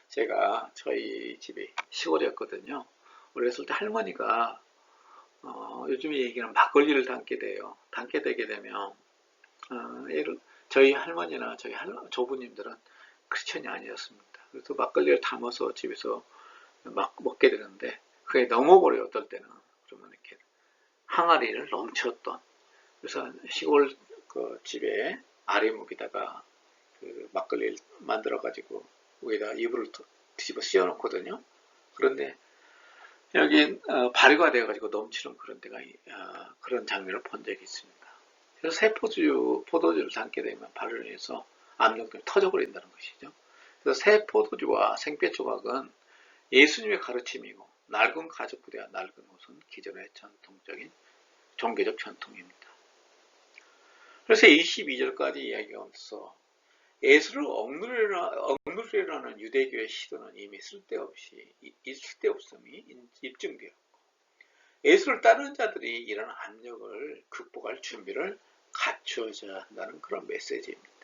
제가 저희 집이 시골이었거든요. 어렸을 때 할머니가 요즘에 얘기하는 막걸리를 담게 돼요. 담게 되게 되면 저희 할머니나 저희 조부님들은 크리스천이 아니었습니다. 그래서 막걸리를 담아서 집에서 막 먹게 되는데 그게 넘어버려요. 어떨 때는. 그러면 이렇게 항아리를 넘쳤던. 그래서 시골 그 집에 아래목에다가 그 막걸리를 만들어 가지고 위에다 이불을 뒤집어 씌워 놓거든요. 그런데 여기 발효가 되어 가지고 넘치는 그런 데가 그런 장면을 본 적이 있습니다. 그래서 새 포도주를 담게 되면 발효를 해서 압력 때문에 터져버린다는 것이죠. 그래서 새 포도주와 생배 조각은 예수님의 가르침이고 낡은 가죽 부대와 낡은 옷은 기존의 전통적인 종교적 전통입니다. 그래서 22절까지 이야기하면서 예수를 억누르려는 유대교의 시도는 이미 쓸데없음이 입증되었고 예수를 따르는 자들이 이런 압력을 극복할 준비를 갖추어야 한다는 그런 메시지입니다.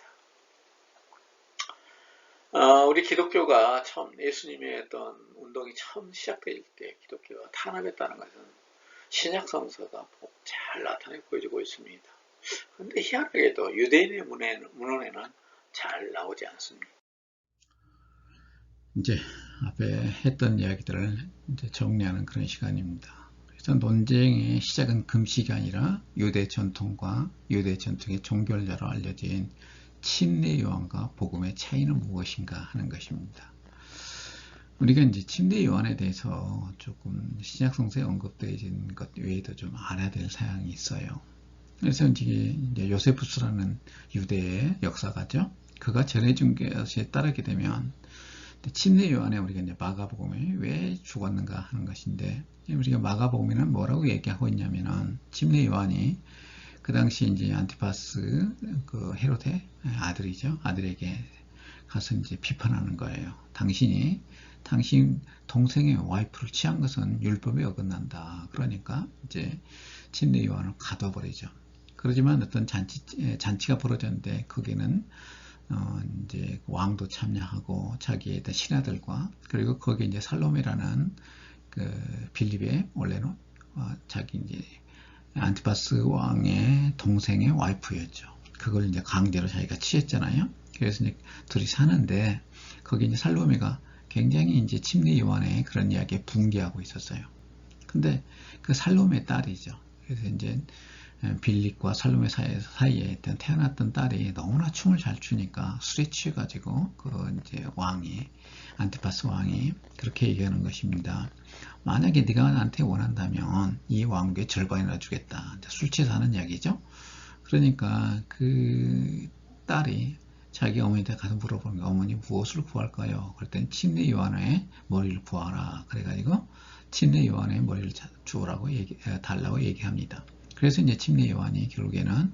우리 기독교가 처음 예수님의 어떤 운동이 처음 시작될 때 기독교가 탄압했다는 것은 신약 성서가 잘 나타내 보여주고 있습니다. 그런데 희한하게도 유대인의 문헌에는 잘 나오지 않습니다. 이제 앞에 했던 이야기들을 이제 정리하는 그런 시간입니다. 그래서 논쟁의 시작은 금식이 아니라 유대 전통과 유대 전통의 종결자로 알려진 침례 요한과 복음의 차이는 무엇인가 하는 것입니다. 우리가 이제 침례 요한에 대해서 조금 신약 성서에 언급되어진 것 외에도 좀 알아야 될 사항이 있어요. 그래서 이제 요세푸스라는 유대의 역사가죠. 그가 전해준 것에 따르게 되면 침례 요한에 우리가 이제 마가복음에 왜 죽었는가 하는 것인데 우리가 마가복음에는 뭐라고 얘기하고 있냐면은 침례 요한이 그 당시 이제 안티파스 그 헤로데 아들이죠. 아들에게 가서 이제 비판하는 거예요. 당신 동생의 와이프를 취한 것은 율법에 어긋난다. 그러니까 이제 침례 요한을 가둬버리죠. 그러지만 어떤 잔치가 벌어졌는데 거기는 이제 왕도 참여하고 자기의 신하들과 그리고 거기에 이제 살로메라는 그 빌립의 원래는 자기 이제 안티파스 왕의 동생의 와이프였죠. 그걸 이제 강제로 자기가 취했잖아요. 그래서 이제 둘이 사는데 거기 이제 살로메가 굉장히 이제 침례 요한의 그런 이야기에 붕괴하고 있었어요. 근데 그 살로메 딸이죠. 그래서 이제 빌립과 살로메 사이에 태어났던 딸이 너무나 춤을 잘 추니까 술에 취해가지고 그 이제 안티파스 왕이 그렇게 얘기하는 것입니다. 만약에 네가 나한테 원한다면 이 왕국의 절반이나 주겠다. 술 취해서 하는 이야기죠. 그러니까 그 딸이 자기 어머니한테 가서 물어보는 거예요. 어머니 무엇을 구할까요? 그랬더니 침례 요한의 머리를 구하라. 그래가지고 침례 요한의 머리를 주라고 달라고 얘기합니다. 그래서 이제 침례 요한이 결국에는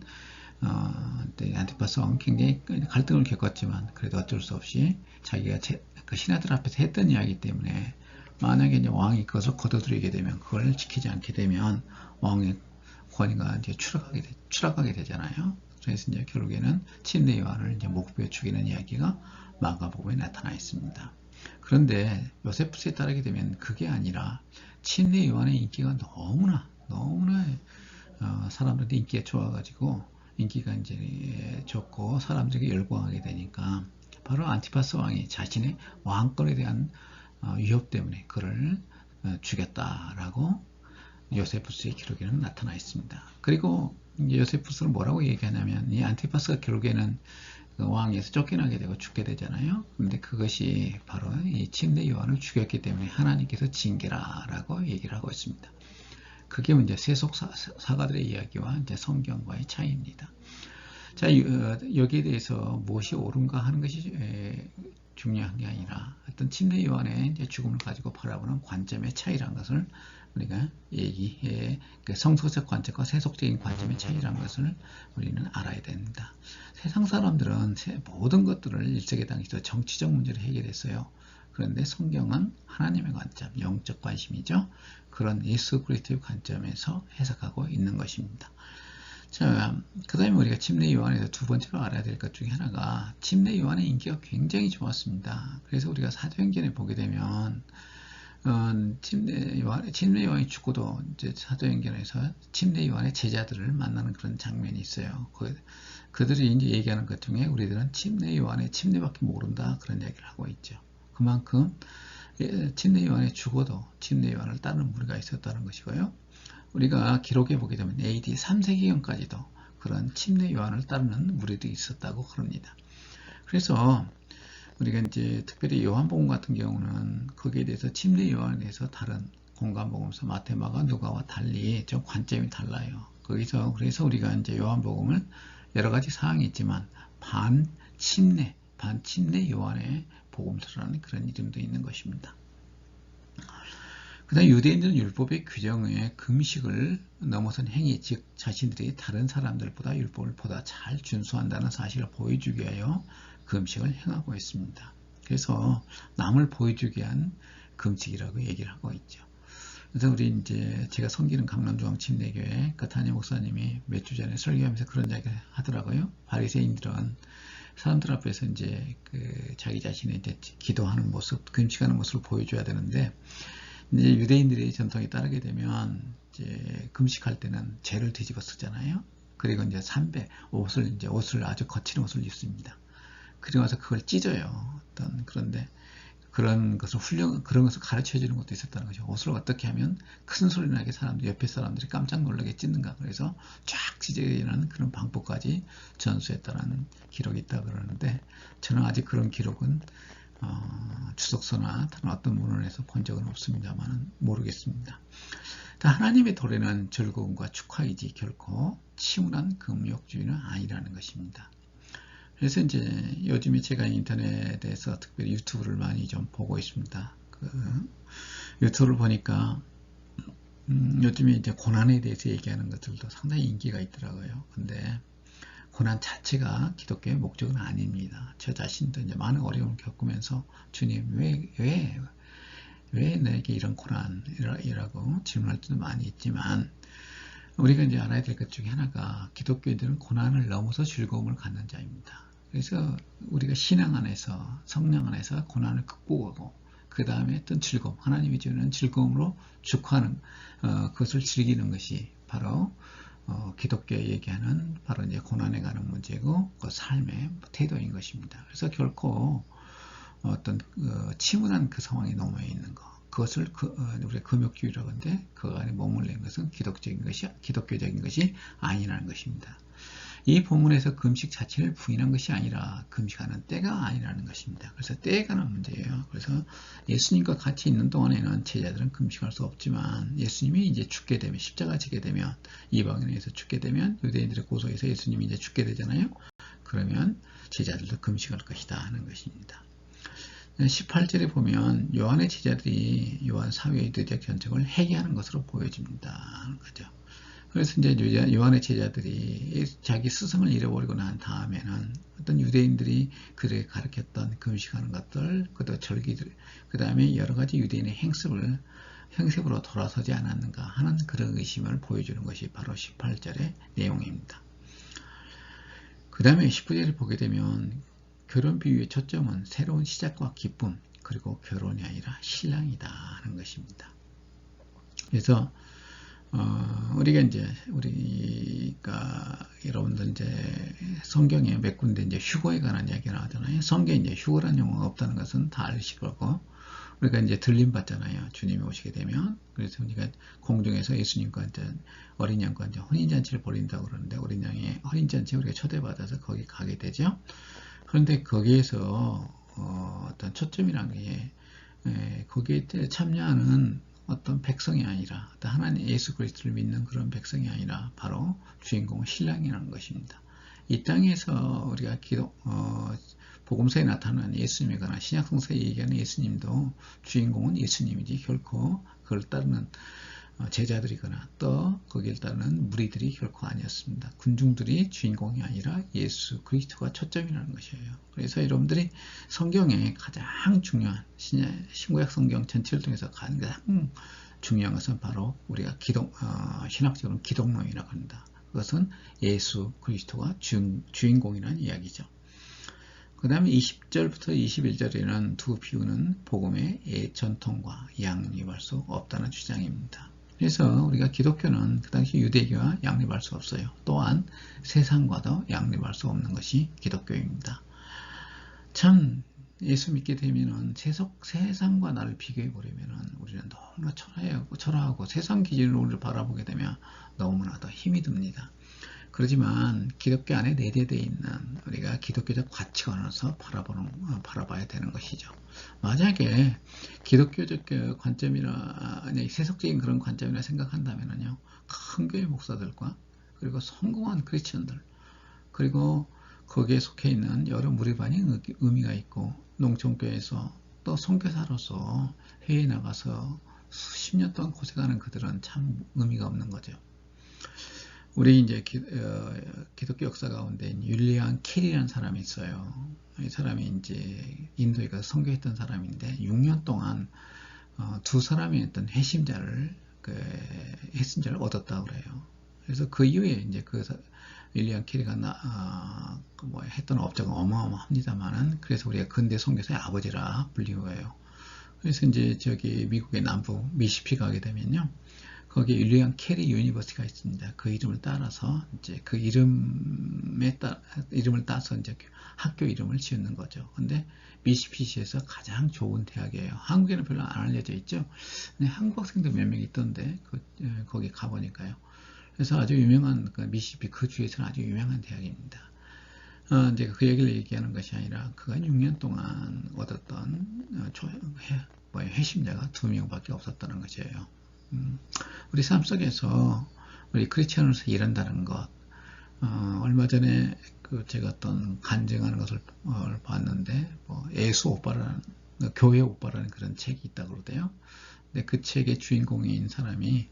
안티파스 왕은 굉장히 갈등을 겪었지만 그래도 어쩔 수 없이 자기가 그 신하들 앞에서 했던 이야기 때문에 만약에 이제 왕이 그것을 거둬들이게 되면 그걸 지키지 않게 되면 왕의 권위가 이제 추락하게 되잖아요. 그래서 이제 결국에는 침례 요한을 이제 목베어 죽이는 이야기가 마가복음에 나타나 있습니다. 그런데 요세푸스에 따르게 되면 그게 아니라 침례 요한의 인기가 너무나 사람들이 인기가 좋아가지고 인기가 이제 좋고 사람들에게 열광하게 되니까 바로 안티파스 왕이 자신의 왕권에 대한 위협 때문에 그를 죽였다라고 요세푸스의 기록에는 나타나 있습니다. 그리고 요세푸스는 뭐라고 얘기하냐면 이 안티파스가 결국에는 그 왕에서 쫓겨나게 되고 죽게 되잖아요. 그런데 그것이 바로 이 침례 요한을 죽였기 때문에 하나님께서 징계라라고 얘기를 하고 있습니다. 그게 이제 세속 사가들의 이야기와 이제 성경과의 차이입니다. 자, 여기에 대해서 무엇이 옳은가 하는 것이 중요한 게 아니라 어떤 침례 요한의 이제 죽음을 가지고 바라보는 관점의 차이라는 것을 우리가 그 성서적 관점과 세속적인 관점의 차이라는 것을 우리는 알아야 됩니다. 세상 사람들은 모든 것들을 일석이당에서 정치적 문제를 해결했어요. 그런데 성경은 하나님의 관점, 영적 관심이죠. 그런 예수 그리스도의 관점에서 해석하고 있는 것입니다. 자, 그 다음에 우리가 침례 요한에서 두 번째로 알아야 될 것 중에 하나가 침례 요한의 인기가 굉장히 좋았습니다. 그래서 우리가 사도행전에 보게 되면 침례 요한이 죽고도 이제 사도행전에서 침례 요한의 제자들을 만나는 그런 장면이 있어요. 그들이 이제 얘기하는 것 중에 우리들은 침례 요한의 침례밖에 모른다 그런 얘기를 하고 있죠. 그만큼 침례 요한이 죽어도 침례 요한을 따르는 무리가 있었다는 것이고요. 우리가 기록해 보게 되면 AD 3세기경까지도 그런 침례 요한을 따르는 무리들이 있었다고 그럽니다. 그래서 우리가 이제 특별히 요한복음 같은 경우는 거기에 대해서 침례 요한에 대해서 다른 공간복음서 마태, 마가, 누가와 달리 좀 관점이 달라요. 그래서 우리가 이제 요한복음을 여러 가지 사항이 있지만 반침례 요한의 복음서라는 그런 이름도 있는 것입니다. 그 다음 유대인들은 율법의 규정에 금식을 넘어선 행위, 즉 자신들이 다른 사람들보다 율법을 보다 잘 준수한다는 사실을 보여주기 위하여 금식을 행하고 있습니다. 그래서 남을 보여주기 위한 금식이라고 얘기를 하고 있죠. 그래서 우리 이제 제가 섬기는 강남중앙침례교회 그 담임 목사님이 몇 주 전에 설교하면서 그런 이야기를 하더라고요. 바리새인들은 사람들 앞에서 이제 자기 자신의 이제 기도하는 모습, 금식하는 모습을 보여줘야 되는데 이제 유대인들의 전통에 따르게 되면 이제 금식할 때는 죄를 뒤집어 쓰잖아요. 그리고 이제 옷을 아주 거친 옷을 입습니다. 그리고 나서 그걸 찢어요. 그런데 그런 것을 가르쳐 주는 것도 있었다는 거죠. 옷을 어떻게 하면 큰 소리 나게 옆에 사람들이 깜짝 놀라게 찢는가. 그래서 쫙 찢어지는 그런 방법까지 전수했다는 기록이 있다고 그러는데 저는 아직 그런 기록은 주석서나 다른 어떤 문헌에서 본 적은 없습니다만 모르겠습니다. 하나님의 도래는 즐거움과 축하이지 결코 치운한 금욕주의는 아니라는 것입니다. 그래서 이제 요즘에 제가 인터넷에서 특별히 유튜브를 많이 좀 보고 있습니다. 유튜브를 보니까 요즘에 이제 고난에 대해서 얘기하는 것들도 상당히 인기가 있더라고요. 근데 고난 자체가 기독교의 목적은 아닙니다. 저 자신도 이제 많은 어려움을 겪으면서 주님 왜 내게 이런 고난이라고 질문할 때도 많이 있지만 우리가 이제 알아야 될 것 중에 하나가 기독교인들은 고난을 넘어서 즐거움을 갖는 자입니다. 그래서 우리가 신앙 안에서 성령 안에서 고난을 극복하고 그 다음에 어떤 즐거움, 하나님이 주는 즐거움으로 축하하는 그것을 즐기는 것이 바로 기독교에 얘기하는 바로 이제 고난에 가는 문제고 그 삶의 태도인 것입니다. 그래서 결코 어떤 치문한 그 상황에 놓여 있는 것, 그것을 우리가 금욕주의라고 하는데 그 안에 머물는 것은 기독교적인 것이 아니라는 것입니다. 이 본문에서 금식 자체를 부인한 것이 아니라 금식하는 때가 아니라는 것입니다. 그래서 때에 관한 문제예요. 그래서 예수님과 같이 있는 동안에는 제자들은 금식할 수 없지만 예수님이 이제 죽게 되면 십자가 지게 되면 이방인에 의해서 죽게 되면 유대인들의 고소해서 예수님이 이제 죽게 되잖아요. 그러면 제자들도 금식할 것이다 하는 것입니다. 18절에 보면 요한의 제자들이 요한 사회의 의도적 견적을 회개하는 것으로 보여집니다. 그죠? 그래서 이제 요한의 제자들이 자기 스승을 잃어버리고 난 다음에는 어떤 유대인들이 그들에게 가르쳤던 금식하는 것들, 그 다음에 여러 가지 유대인의 행습을 행색으로 돌아서지 않았는가 하는 그런 의심을 보여주는 것이 바로 18절의 내용입니다. 그 다음에 19절을 보게 되면 결혼 비유의 초점은 새로운 시작과 기쁨, 그리고 결혼이 아니라 신랑이다 하는 것입니다. 그래서 우리가 여러분들 이제 성경에 몇 군데 이제 휴거에 관한 이야기 나오잖아요. 성경에 이제 휴거라는 용어가 없다는 것은 다 아실 거고, 우리가 이제 들림 받잖아요. 주님이 오시게 되면. 그래서 우리가 공중에서 예수님과 이제 어린 양과 이제 혼인잔치를 벌인다고 그러는데, 어린 양의 혼인잔치에 우리가 초대받아서 거기 가게 되죠. 그런데 거기에서 어떤 초점이라는 게 거기에 참여하는 어떤 백성이 아니라, 어떤 하나님 예수 그리스도를 믿는 그런 백성이 아니라 바로 주인공은 신랑이라는 것입니다. 이 땅에서 우리가 복음서에 나타나는 예수님에 관한 신약성서에 얘기하는 예수님도 주인공은 예수님이지 결코 그걸 따르는 제자들이거나 또 거기를 따르는 무리들이 결코 아니었습니다. 군중들이 주인공이 아니라 예수 그리스도가 초점이라는 것이에요. 그래서 여러분들이 성경에 가장 중요한 신구약 성경 전체를 통해서 가장 중요한 것은 바로 우리가 신학적으로는 기독론이라고 합니다. 그것은 예수 그리스도가 주인공이라는 이야기죠. 그 다음에 20절부터 21절에는 두 비유는 복음의 전통과 양립할 수 없다는 주장입니다. 그래서 우리가 기독교는 그 당시 유대교와 양립할 수 없어요. 또한 세상과도 양립할 수 없는 것이 기독교입니다. 참 예수 믿게 되면은 세상과 나를 비교해 보려면은 우리는 너무나 초라하고 세상 기준으로 우리를 바라보게 되면 너무나도 힘이 듭니다. 그렇지만 기독교 안에 내재되어 있는 우리가 기독교적 가치관으로서 바라봐야 되는 것이죠. 만약에 기독교적 관점이나 세속적인 그런 관점이라 생각한다면요, 큰 교회 목사들과 그리고 성공한 크리스천들, 그리고 거기에 속해 있는 여러 무리반이 의미가 있고, 농촌교회에서 또 선교사로서 해외에 나가서 수십 년 동안 고생하는 그들은 참 의미가 없는 거죠. 우리 이제 기독교 역사 가운데 율리안 캐리라는 사람이 있어요. 이 사람이 이제 인도에 가서 선교했던 사람인데 6년 동안 두 사람이 어떤 회심자를 얻었다고 그래요. 그래서 그 이후에 이제 윌리엄 캐리가 했던 업적은 어마어마합니다만은, 그래서 우리가 근대 선교사의 아버지라 불리고 해요. 그래서 이제 저기 미국의 남부 미시피 가게 되면요, 거기에 윌리엄 캐리 유니버시티가 있습니다. 그 이름을 따라서 이제 그 이름을 따서 이제 학교 이름을 지었는 거죠. 근데 미시피시에서 가장 좋은 대학이에요. 한국에는 별로 안 알려져 있죠. 근데 한국 학생들 몇 명 있던데 거기 가보니까요. 그래서 아주 유명한 미시피 그 주에서는 아주 유명한 대학입니다. 이제 그 얘기를 얘기하는 것이 아니라 그가 6년 동안 얻었던 회심자가 2명밖에 없었다는 것이에요. 우리 삶 속에서 우리 크리스천으로서 일한다는 것, 얼마 전에 제가 어떤 간증하는 것을 봤는데, 예수 오빠라는 교회 오빠라는 그런 책이 있다고 그러대요. 근데 그 책의 주인공인 사람이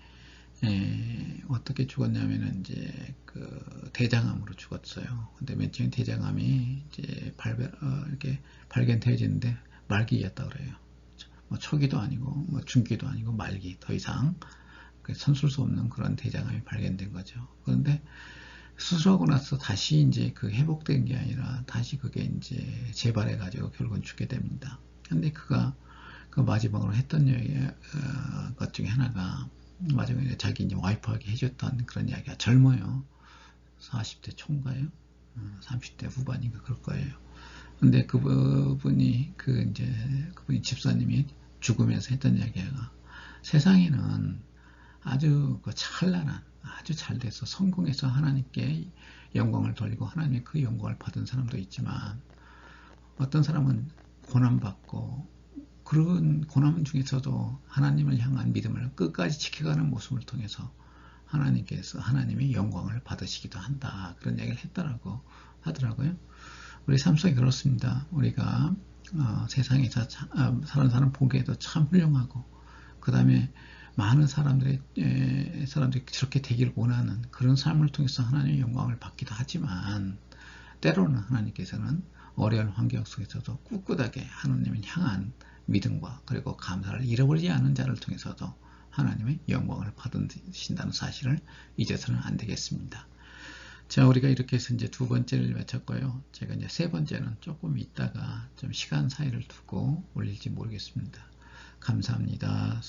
어떻게 죽었냐면은 이제 대장암으로 죽었어요. 근데 맨 처음 대장암이 이제 이렇게 발견되어지는데 말기였다 그래요. 초기도 아니고 중기도 아니고 말기, 더 이상 선술 수 없는 그런 대장암이 발견된 거죠. 그런데 수술하고 나서 다시 이제 회복된 게 아니라 다시 그게 이제 재발해 가지고 결국은 죽게 됩니다. 근데 그가 그 마지막으로 했던 것 중에 하나가, 마지막에 자기 이제 와이프에게 해줬던 그런 이야기가, 젊어요. 40대 초인가요? 30대 후반인가 그럴 거예요. 근데 그분이 집사님이 죽으면서 했던 이야기가, 세상에는 아주 찬란한, 아주 잘 돼서 성공해서 하나님께 영광을 돌리고 하나님의 그 영광을 받은 사람도 있지만, 어떤 사람은 고난받고 그런 고난 중에서도 하나님을 향한 믿음을 끝까지 지켜가는 모습을 통해서 하나님의 영광을 받으시기도 한다. 그런 얘기를 하더라고요. 우리 삶 속에 그렇습니다. 우리가 세상에서 사는 사람 보기에도 참 훌륭하고, 그 다음에 많은 사람들이 저렇게 되기를 원하는 그런 삶을 통해서 하나님의 영광을 받기도 하지만, 때로는 하나님께서는 어려운 환경 속에서도 꿋꿋하게 하나님을 향한 믿음과 그리고 감사를 잃어버리지 않은 자를 통해서도 하나님의 영광을 받으신다는 사실을 잊어서는 안 되겠습니다. 자, 우리가 이렇게 해서 이제 두 번째를 마쳤고요. 제가 이제 세 번째는 조금 있다가 좀 시간 사이를 두고 올릴지 모르겠습니다. 감사합니다.